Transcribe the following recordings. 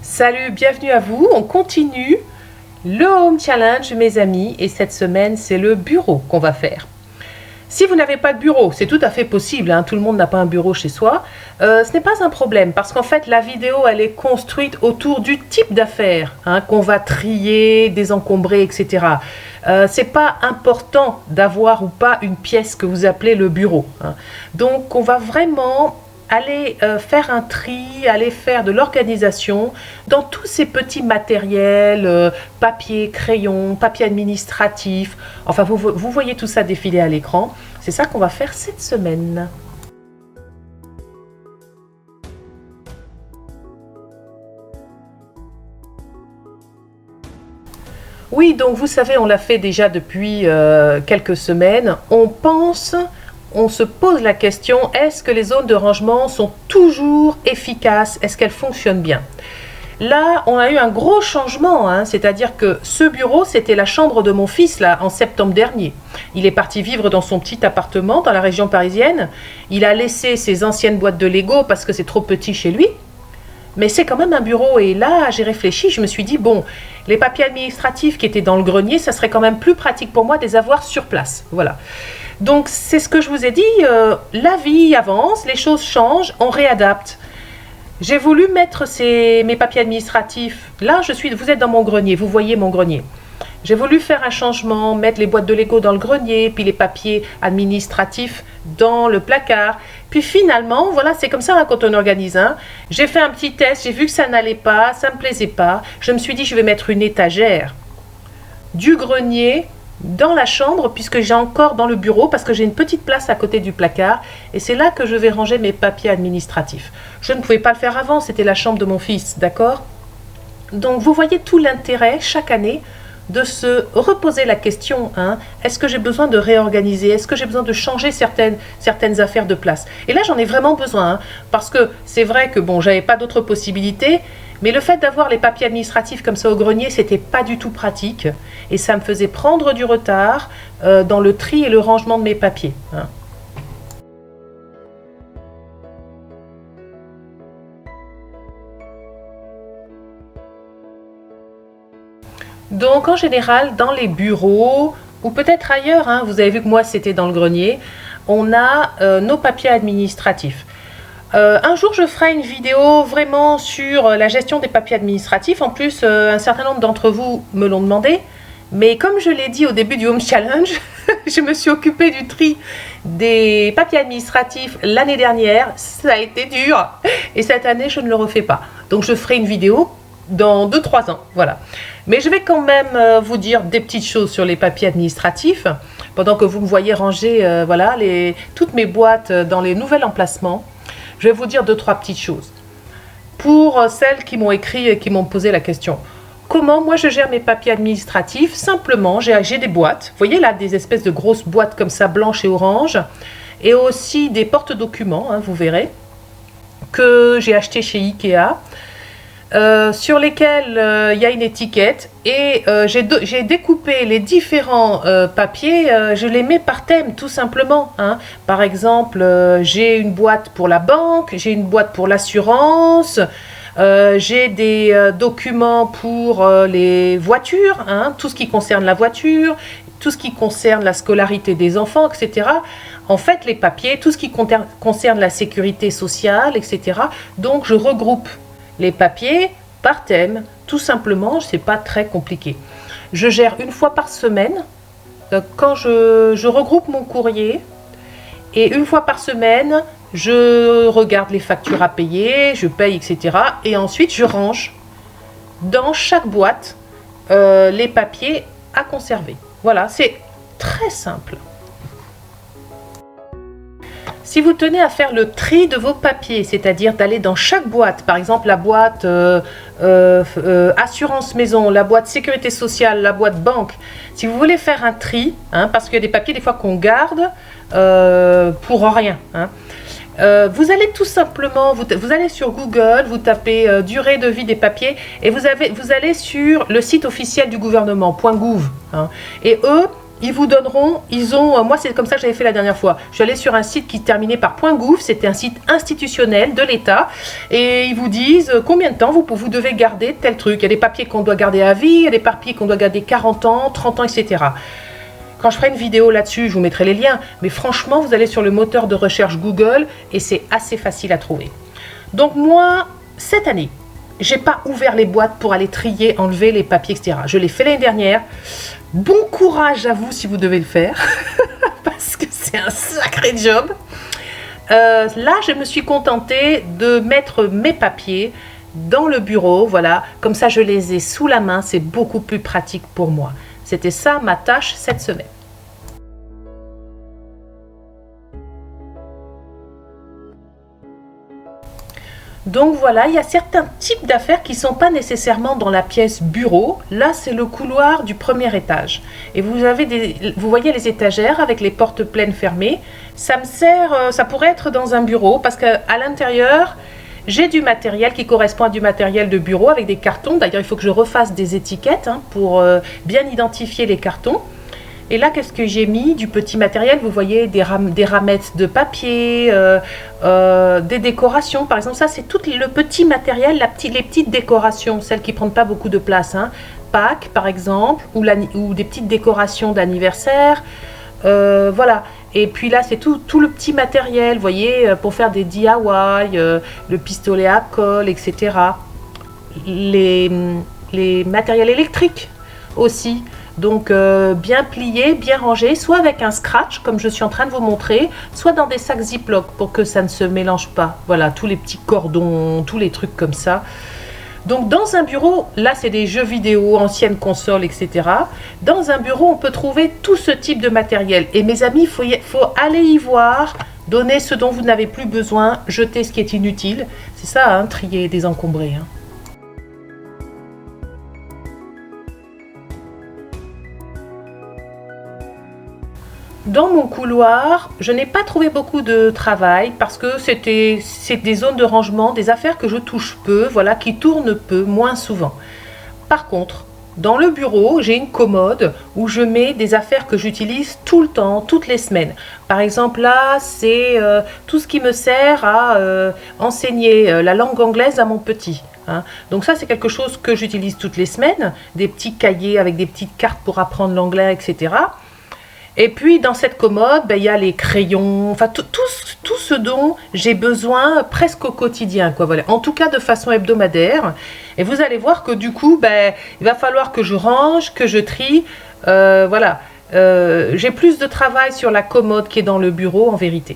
Salut, bienvenue à vous. On continue le Home Challenge, mes amis, et cette semaine, c'est le bureau qu'on va faire. Si vous n'avez pas de bureau, c'est tout à fait possible, hein, tout le monde n'a pas un bureau chez soi, ce n'est pas un problème parce qu'en fait, la vidéo, elle est construite autour du type d'affaires qu'on va trier, désencombrer, etc. C'est pas important d'avoir ou pas une pièce que vous appelez le bureau. Donc, on va vraiment aller faire un tri, aller faire de l'organisation dans tous ces petits matériels, papier, crayon, papier administratif. Enfin, vous voyez tout ça défiler à l'écran. C'est ça qu'on va faire cette semaine. Oui, donc vous savez, on l'a fait déjà depuis quelques semaines. On se pose la question, est-ce que les zones de rangement sont toujours efficaces? Est-ce qu'elles fonctionnent bien? Là, on a eu un gros changement, c'est-à-dire que ce bureau, c'était la chambre de mon fils là, en septembre dernier. Il est parti vivre dans son petit appartement dans la région parisienne. Il a laissé ses anciennes boîtes de Lego parce que c'est trop petit chez lui. Mais c'est quand même un bureau et là, j'ai réfléchi, je me suis dit, bon, les papiers administratifs qui étaient dans le grenier, ça serait quand même plus pratique pour moi de les avoir sur place. Voilà. Donc, c'est ce que je vous ai dit, la vie avance, les choses changent, on réadapte. J'ai voulu mettre mes papiers administratifs, là, vous êtes dans mon grenier, vous voyez mon grenier. J'ai voulu faire un changement, mettre les boîtes de Lego dans le grenier, puis les papiers administratifs dans le placard. Puis finalement, voilà, c'est comme ça quand on organise. J'ai fait un petit test, j'ai vu que ça n'allait pas, ça ne me plaisait pas. Je me suis dit, je vais mettre une étagère du grenier dans la chambre, puisque j'ai encore dans le bureau, parce que j'ai une petite place à côté du placard, et c'est là que je vais ranger mes papiers administratifs. Je ne pouvais pas le faire avant, c'était la chambre de mon fils, d'accord? Donc vous voyez tout l'intérêt, chaque année, de se reposer la question, est-ce que j'ai besoin de réorganiser? Est-ce que j'ai besoin de changer certaines affaires de place? Et là, j'en ai vraiment besoin, parce que c'est vrai que, bon, j'avais pas d'autres possibilités, mais le fait d'avoir les papiers administratifs comme ça au grenier, c'était pas du tout pratique, et ça me faisait prendre du retard dans le tri et le rangement de mes papiers. Donc en général, dans les bureaux, ou peut-être ailleurs, vous avez vu que moi c'était dans le grenier, on a nos papiers administratifs. Un jour je ferai une vidéo vraiment sur la gestion des papiers administratifs. En plus, un certain nombre d'entre vous me l'ont demandé. Mais comme je l'ai dit au début du Home Challenge, je me suis occupée du tri des papiers administratifs l'année dernière. Ça a été dur. Et cette année, je ne le refais pas. Donc je ferai une vidéo dans 2-3 ans, voilà. Mais je vais quand même vous dire des petites choses sur les papiers administratifs, pendant que vous me voyez ranger voilà, toutes mes boîtes dans les nouveaux emplacements. Je vais vous dire 2-3 petites choses. Pour celles qui m'ont écrit et qui m'ont posé la question, comment moi je gère mes papiers administratifs? Simplement, j'ai des boîtes, vous voyez là, des espèces de grosses boîtes comme ça, blanches et oranges, et aussi des porte-documents, vous verrez, que j'ai acheté chez Ikea. Sur lesquels il y a une étiquette et j'ai découpé les différents papiers, je les mets par thème tout simplement. Par exemple, j'ai une boîte pour la banque, j'ai une boîte pour l'assurance, j'ai des documents pour les voitures, tout ce qui concerne la voiture, tout ce qui concerne la scolarité des enfants, etc. En fait, les papiers, tout ce qui concerne la sécurité sociale, etc. Donc, je regroupe les papiers par thème, tout simplement, c'est pas très compliqué. Je gère une fois par semaine, quand je regroupe mon courrier, et une fois par semaine, je regarde les factures à payer, je paye, etc. Et ensuite, je range dans chaque boîte les papiers à conserver. Voilà, c'est très simple. Si vous tenez à faire le tri de vos papiers, c'est-à-dire d'aller dans chaque boîte, par exemple la boîte assurance maison, la boîte sécurité sociale, la boîte banque, si vous voulez faire un tri, parce qu'il y a des papiers des fois qu'on garde pour rien, vous allez tout simplement, vous allez sur Google, vous tapez durée de vie des papiers et vous allez sur le site officiel du gouvernement, .gouv, et eux, ils vous donneront, moi c'est comme ça que j'avais fait la dernière fois. Je suis allée sur un site qui terminait par .gouv, c'était un site institutionnel de l'État, et ils vous disent combien de temps vous devez garder tel truc. Il y a des papiers qu'on doit garder à vie, il y a des papiers qu'on doit garder 40 ans, 30 ans, etc. Quand je ferai une vidéo là-dessus, je vous mettrai les liens, mais franchement, vous allez sur le moteur de recherche Google, et c'est assez facile à trouver. Donc moi, cette année, j'ai pas ouvert les boîtes pour aller trier, enlever les papiers, etc. Je l'ai fait l'année dernière. Bon courage à vous si vous devez le faire, parce que c'est un sacré job. Là, je me suis contentée de mettre mes papiers dans le bureau, voilà. Comme ça, je les ai sous la main, c'est beaucoup plus pratique pour moi. C'était ça ma tâche cette semaine. Donc voilà, il y a certains types d'affaires qui ne sont pas nécessairement dans la pièce bureau. Là, c'est le couloir du premier étage. Et vous voyez les étagères avec les portes pleines fermées. Ça me sert, ça pourrait être dans un bureau parce qu'à l'intérieur, j'ai du matériel qui correspond à du matériel de bureau avec des cartons. D'ailleurs, il faut que je refasse des étiquettes pour bien identifier les cartons. Et là, qu'est-ce que j'ai mis? Du petit matériel, vous voyez, des ramettes de papier, des décorations. Par exemple, ça, c'est tout le petit matériel, les petites décorations, celles qui ne prennent pas beaucoup de place. Pâques, par exemple, ou des petites décorations d'anniversaire. Voilà. Et puis là, c'est tout le petit matériel, vous voyez, pour faire des DIY, le pistolet à colle, etc. Les matériels électriques aussi. Donc bien plié, bien rangé, soit avec un scratch comme je suis en train de vous montrer, soit dans des sacs Ziploc pour que ça ne se mélange pas. Voilà, tous les petits cordons, tous les trucs comme ça. Donc dans un bureau, là c'est des jeux vidéo, anciennes consoles, etc. Dans un bureau, on peut trouver tout ce type de matériel. Et mes amis, il faut aller y voir, donner ce dont vous n'avez plus besoin, jeter ce qui est inutile. C'est ça, trier, désencombrer. Dans mon couloir, je n'ai pas trouvé beaucoup de travail parce que c'est des zones de rangement, des affaires que je touche peu, voilà, qui tournent peu, moins souvent. Par contre, dans le bureau, j'ai une commode où je mets des affaires que j'utilise tout le temps, toutes les semaines. Par exemple, là, c'est tout ce qui me sert à enseigner la langue anglaise à mon petit. Donc ça, c'est quelque chose que j'utilise toutes les semaines, des petits cahiers avec des petites cartes pour apprendre l'anglais, etc. Et puis dans cette commode, il y a les crayons, enfin tout ce dont j'ai besoin presque au quotidien, quoi, voilà. En tout cas de façon hebdomadaire. Et vous allez voir que du coup, il va falloir que je range, que je trie. Voilà, j'ai plus de travail sur la commode qui est dans le bureau en vérité.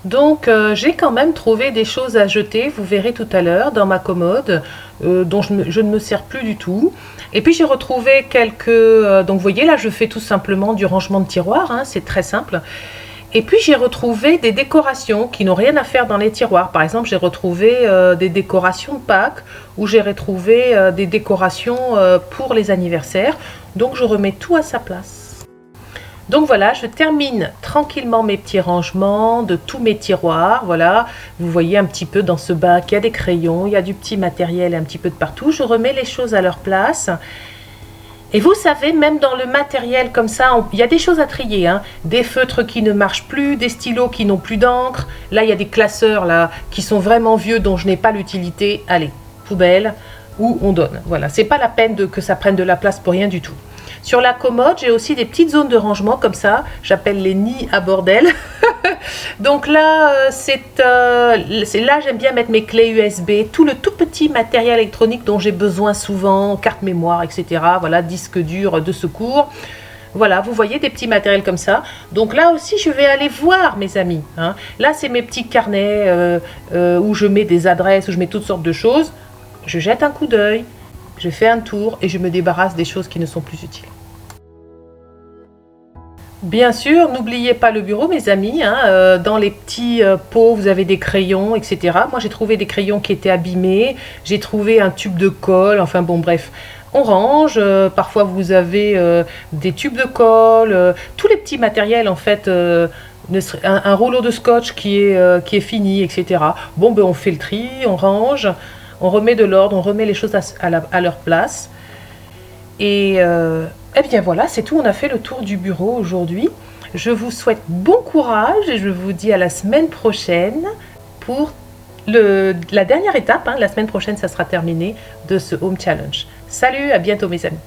Donc j'ai quand même trouvé des choses à jeter, vous verrez tout à l'heure, dans ma commode, dont je ne me sers plus du tout. Et puis j'ai retrouvé quelques... donc vous voyez là, je fais tout simplement du rangement de tiroirs, c'est très simple. Et puis j'ai retrouvé des décorations qui n'ont rien à faire dans les tiroirs. Par exemple, j'ai retrouvé des décorations de Pâques, ou j'ai retrouvé des décorations pour les anniversaires. Donc je remets tout à sa place. Donc voilà, je termine tranquillement mes petits rangements de tous mes tiroirs. Voilà, vous voyez un petit peu dans ce bac, il y a des crayons, il y a du petit matériel un petit peu de partout. Je remets les choses à leur place. Et vous savez, même dans le matériel comme ça, il y a des choses à trier. Des feutres qui ne marchent plus, des stylos qui n'ont plus d'encre. Là, il y a des classeurs là, qui sont vraiment vieux, dont je n'ai pas l'utilité. Allez, poubelle, ou on donne. Voilà, c'est pas la peine que ça prenne de la place pour rien du tout. Sur la commode, j'ai aussi des petites zones de rangement comme ça, j'appelle les nids à bordel. Donc là, là j'aime bien mettre mes clés USB, tout le tout petit matériel électronique dont j'ai besoin souvent, carte mémoire, etc. Voilà, disque dur de secours. Voilà, vous voyez des petits matériels comme ça. Donc là aussi, je vais aller voir mes amis. Là, c'est mes petits carnets où je mets des adresses, où je mets toutes sortes de choses. Je jette un coup d'œil, je fais un tour et je me débarrasse des choses qui ne sont plus utiles. Bien sûr, n'oubliez pas le bureau, mes amis. Dans les petits pots, vous avez des crayons, etc. Moi, j'ai trouvé des crayons qui étaient abîmés. J'ai trouvé un tube de colle. Enfin bon, bref. On range. Parfois, vous avez des tubes de colle. Tous les petits matériels, en fait. Un rouleau de scotch qui est fini, etc. Bon, on fait le tri, on range. On remet de l'ordre, on remet les choses à leur place. Et Eh bien voilà, c'est tout, on a fait le tour du bureau aujourd'hui. Je vous souhaite bon courage et je vous dis à la semaine prochaine pour la dernière étape. La semaine prochaine, ça sera terminé de ce Home Challenge. Salut, à bientôt mes amis.